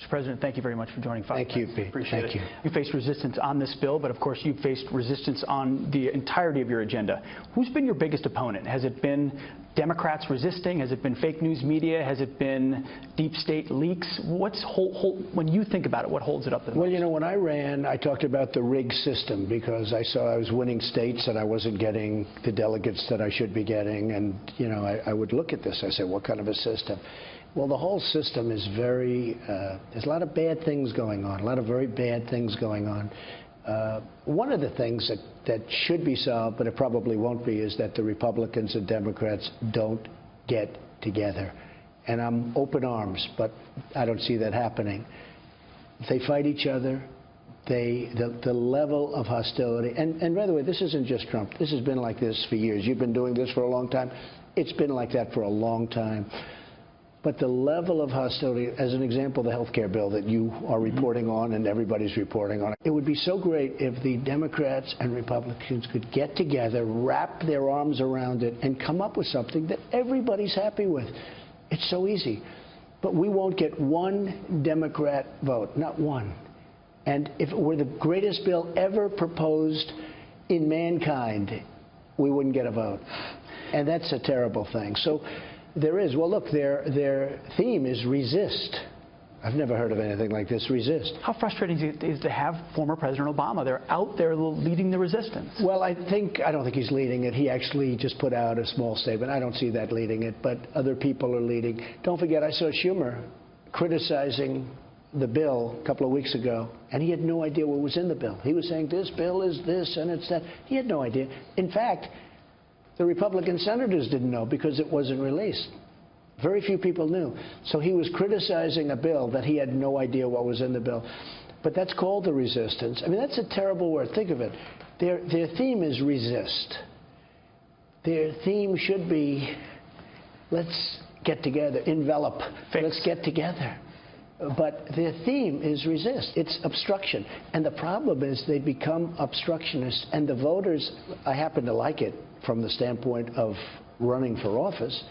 Mr. President, thank you very much for joining Fox. Thank you, Pete. Appreciate Thank it. you. You faced resistance on this bill, but of course you've faced resistance on the entirety of your agenda. Who's been your biggest opponent? Has it been Democrats resisting? Has it been fake news media? Has it been deep state leaks? When you think about it, what holds it up the most? Well, you know, when I ran, I talked about the rigged system because I saw I was winning states and I wasn't getting the delegates that I should be getting. And, you know, I would look at this. I said, what kind of a system? Well, the whole system is very, there's a lot of bad things going on, a lot of very bad things going on. One of the things that should be solved, but it probably won't be, is that the Republicans and Democrats don't get together. And I'm open arms, but I don't see that happening. They fight each other. The level of hostility, and by the way, this isn't just Trump. This has been like this for years. You've been doing this for a long time. It's been like that for a long time. But the level of hostility, as an example, the health care bill that you are reporting on and everybody's reporting on, it would be so great if the Democrats and Republicans could get together, wrap their arms around it, and come up with something that everybody's happy with. It's so easy. But we won't get one Democrat vote, not one. And if it were the greatest bill ever proposed in mankind, we wouldn't get a vote. And that's a terrible thing. So there is, well, look, their theme is resist. I've never heard of anything like this, resist. How frustrating is it to have former President Obama? They're out there leading the resistance. Well, I don't think he's leading it. He actually just put out a small statement. I don't see that leading it, but other people are leading. Don't forget, I saw Schumer criticizing the bill a couple of weeks ago, and he had no idea what was in the bill. He was saying this bill is this and it's that. He had no idea. In fact, the Republican senators didn't know because it wasn't released. Very few people knew. So he was criticizing a bill that he had no idea what was in the bill. But that's called the resistance. I mean, that's a terrible word. Think of it. Their theme is resist. Their theme should be, let's get together, envelop, let's get together. But their theme is resist. It's obstruction. And the problem is they become obstructionists. And the voters, I happen to like it from the standpoint of running for office,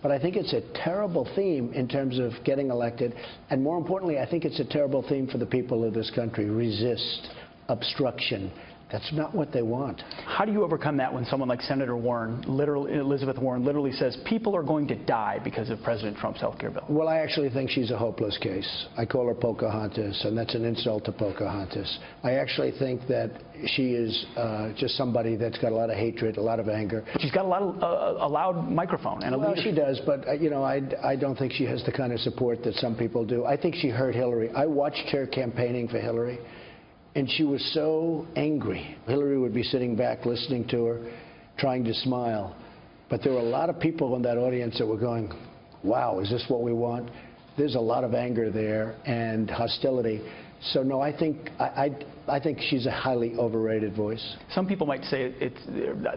but I think it's a terrible theme in terms of getting elected. And more importantly, I think it's a terrible theme for the people of this country. Resist, obstruction. That's not what they want. How do you overcome that when someone like Senator Warren, Elizabeth Warren, literally says people are going to die because of President Trump's health care bill? Well, I actually think she's a hopeless case. I call her Pocahontas, and that's an insult to Pocahontas. I actually think that she is just somebody that's got a lot of hatred, a lot of anger. She's got a loud microphone. And well, she does, but you know, I don't think she has the kind of support that some people do. I think she hurt Hillary. I watched her campaigning for Hillary. And she was so angry. Hillary would be sitting back listening to her, trying to smile. But there were a lot of people in that audience that were going, wow, is this what we want? There's a lot of anger there and hostility. So, no, I think she's a highly overrated voice. Some people might say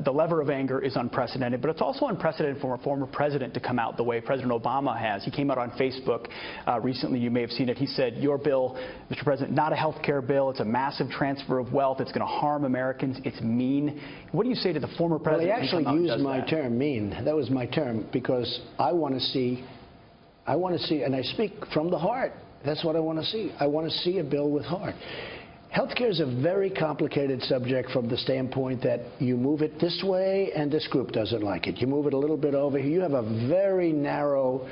the lever of anger is unprecedented, but it's also unprecedented for a former president to come out the way President Obama has. He came out on Facebook recently. You may have seen it. He said, your bill, Mr. President, not a health care bill. It's a massive transfer of wealth. It's going to harm Americans. It's mean. What do you say to the former president? Well, he actually used my term, mean. That was my term, because I want to see, and I speak from the heart. That's what I want to see. I want to see a bill with heart. Healthcare is a very complicated subject from the standpoint that you move it this way and this group doesn't like it. You move it a little bit over here. You have a very narrow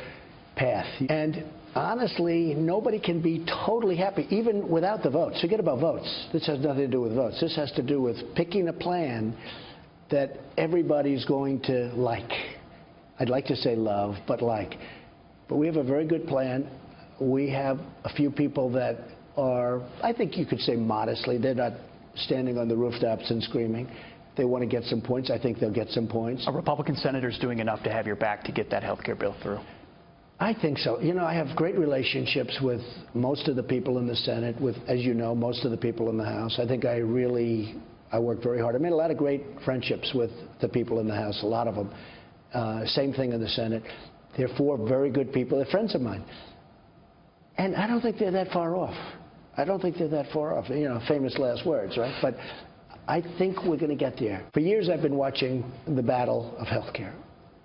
path. And honestly, nobody can be totally happy, even without the votes. Forget about votes. This has nothing to do with votes. This has to do with picking a plan that everybody's going to like. I'd like to say love, but like. But we have a very good plan. We have a few people that are, I think you could say modestly, they're not standing on the rooftops and screaming. They want to get some points. I think they'll get some points. Are Republican senators doing enough to have your back to get that health care bill through? I think so. You know, I have great relationships with most of the people in the Senate, with, as you know, most of the people in the House. I think I work very hard. I made a lot of great friendships with the people in the House, a lot of them. Same thing in the Senate. They're four very good people. They're friends of mine. And I don't think they're that far off. I don't think they're that far off. You know, famous last words, right? But I think we're going to get there. For years, I've been watching the battle of health care.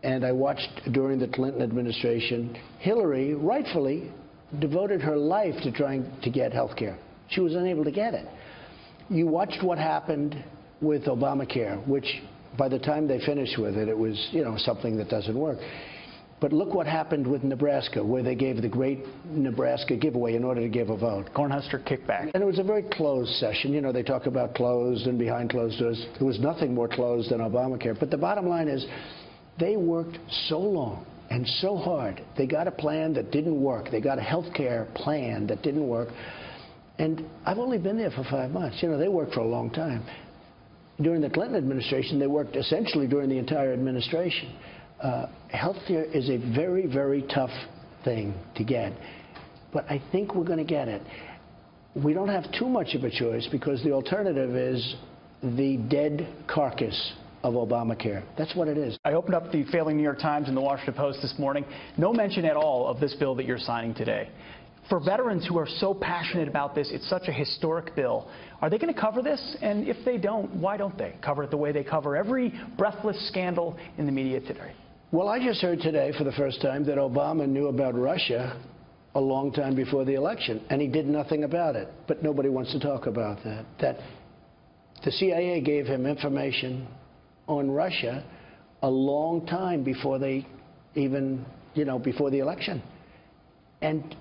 And I watched during the Clinton administration, Hillary rightfully devoted her life to trying to get health care. She was unable to get it. You watched what happened with Obamacare, which by the time they finished with it, it was, something that doesn't work. But look what happened with Nebraska, where they gave the great Nebraska giveaway in order to give a vote. Cornhusker kickback. And it was a very closed session. They talk about closed and behind closed doors. There was nothing more closed than Obamacare. But the bottom line is they worked so long and so hard. They got a plan that didn't work. They got a health care plan that didn't work. And I've only been there for 5 months. They worked for a long time. During the Clinton administration, they worked essentially during the entire administration. Health care is a very, very tough thing to get, but I think we're going to get it. We don't have too much of a choice because the alternative is the dead carcass of Obamacare. That's what it is. I opened up the failing New York Times and the Washington Post this morning. No mention at all of this bill that you're signing today. For veterans who are so passionate about this, it's such a historic bill. Are they going to cover this? And if they don't, why don't they cover it the way they cover every breathless scandal in the media today? Well, I just heard today for the first time that Obama knew about Russia a long time before the election, and he did nothing about it. But nobody wants to talk about that. That the CIA gave him information on Russia a long time before they even, before the election. And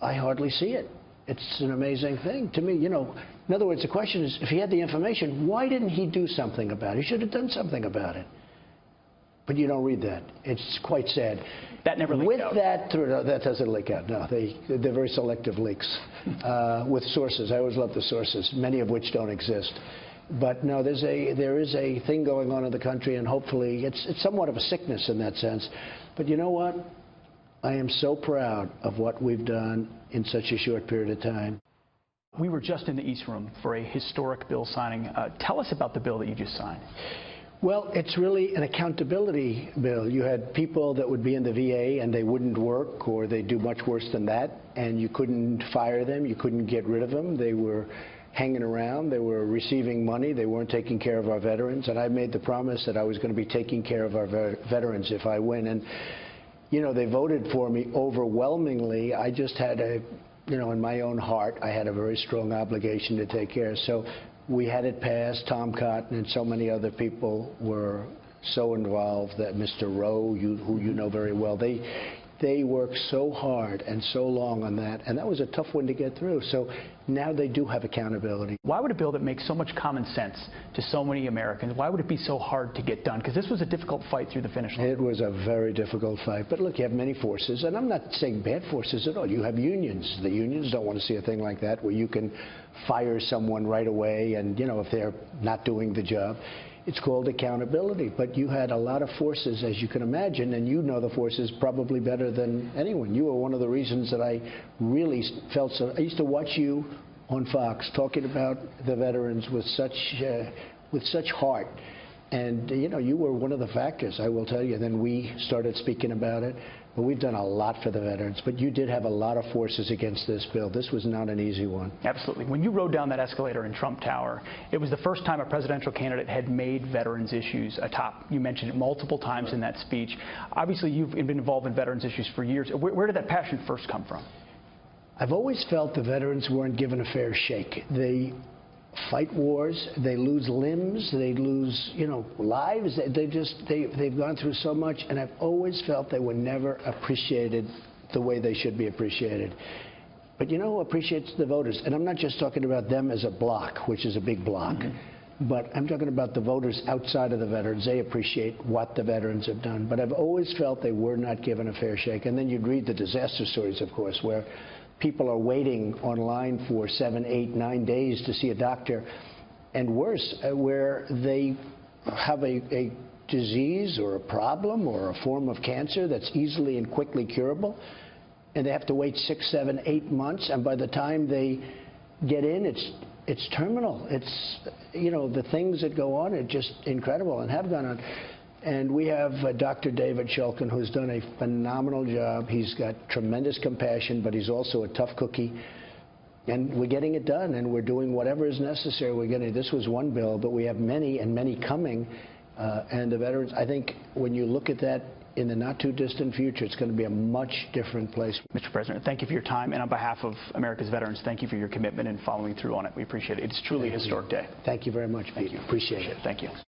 I hardly see it. It's an amazing thing to me. In other words, the question is, if he had the information, why didn't he do something about it? He should have done something about it. But you don't read that. It's quite sad. That never leaked out. No, that doesn't leak out. No, they're very selective leaks with sources. I always love the sources, many of which don't exist. But no, there is a thing going on in the country, and hopefully it's somewhat of a sickness in that sense. But you know what? I am so proud of what we've done in such a short period of time. We were just in the East Room for a historic bill signing. Tell us about the bill that you just signed. Well, it's really an accountability bill. You had people that would be in the VA and they wouldn't work, or they'd do much worse than that, and you couldn't fire them, you couldn't get rid of them. They were hanging around, they were receiving money, they weren't taking care of our veterans, and I made the promise that I was going to be taking care of our veterans if I win. And they voted for me overwhelmingly. I just had in my own heart, I had a very strong obligation to take care. So we had it passed. Tom Cotton and so many other people were so involved. That Mr. Rowe, who you know very well, they worked so hard and so long on that, and that was a tough one to get through. So now they do have accountability. Why would a bill that makes so much common sense to so many Americans, why would it be so hard to get done? Because this was a difficult fight through the finish line. It was a very difficult fight. But look, you have many forces, and I'm not saying bad forces at all. You have unions. The unions don't want to see a thing like that where you can fire someone right away and, if they're not doing the job. It's called accountability. But you had a lot of forces, as you can imagine, and you know the forces probably better than anyone. You were one of the reasons that I really felt so. I used to watch you on Fox talking about the veterans with such heart. And, you were one of the factors, I will tell you. Then we started speaking about it. But we've done a lot for the veterans. But you did have a lot of forces against this bill. This was not an easy one. Absolutely. When you rode down that escalator in Trump Tower, it was the first time a presidential candidate had made veterans issues a top. You mentioned it multiple times in that speech. Obviously, you've been involved in veterans issues for years. Where did that passion first come from? I've always felt the veterans weren't given a fair shake. They fight wars, they lose limbs, they lose, lives. They've gone through so much, and I've always felt they were never appreciated the way they should be appreciated. But you know who appreciates the voters? And I'm not just talking about them as a bloc, which is a big bloc, but I'm talking about the voters outside of the veterans. They appreciate what the veterans have done. But I've always felt they were not given a fair shake. And then you'd read the disaster stories, of course, where people are waiting online for 7, 8, 9 days to see a doctor, and worse, where they have a disease or a problem or a form of cancer that's easily and quickly curable, and they have to wait 6, 7, 8 months, and by the time they get in, it's terminal. It's, the things that go on are just incredible and have gone on. And we have Dr. David Shulkin, who's done a phenomenal job. He's got tremendous compassion, but he's also a tough cookie. And we're getting it done, and we're doing whatever is necessary. This was one bill, but we have many and many coming. And the veterans, I think when you look at that in the not-too-distant future, it's going to be a much different place. Mr. President, thank you for your time, and on behalf of America's veterans, thank you for your commitment and following through on it. We appreciate it. It's truly a historic day. Thank you very much, Pete. Thank you. Appreciate it. Thank you.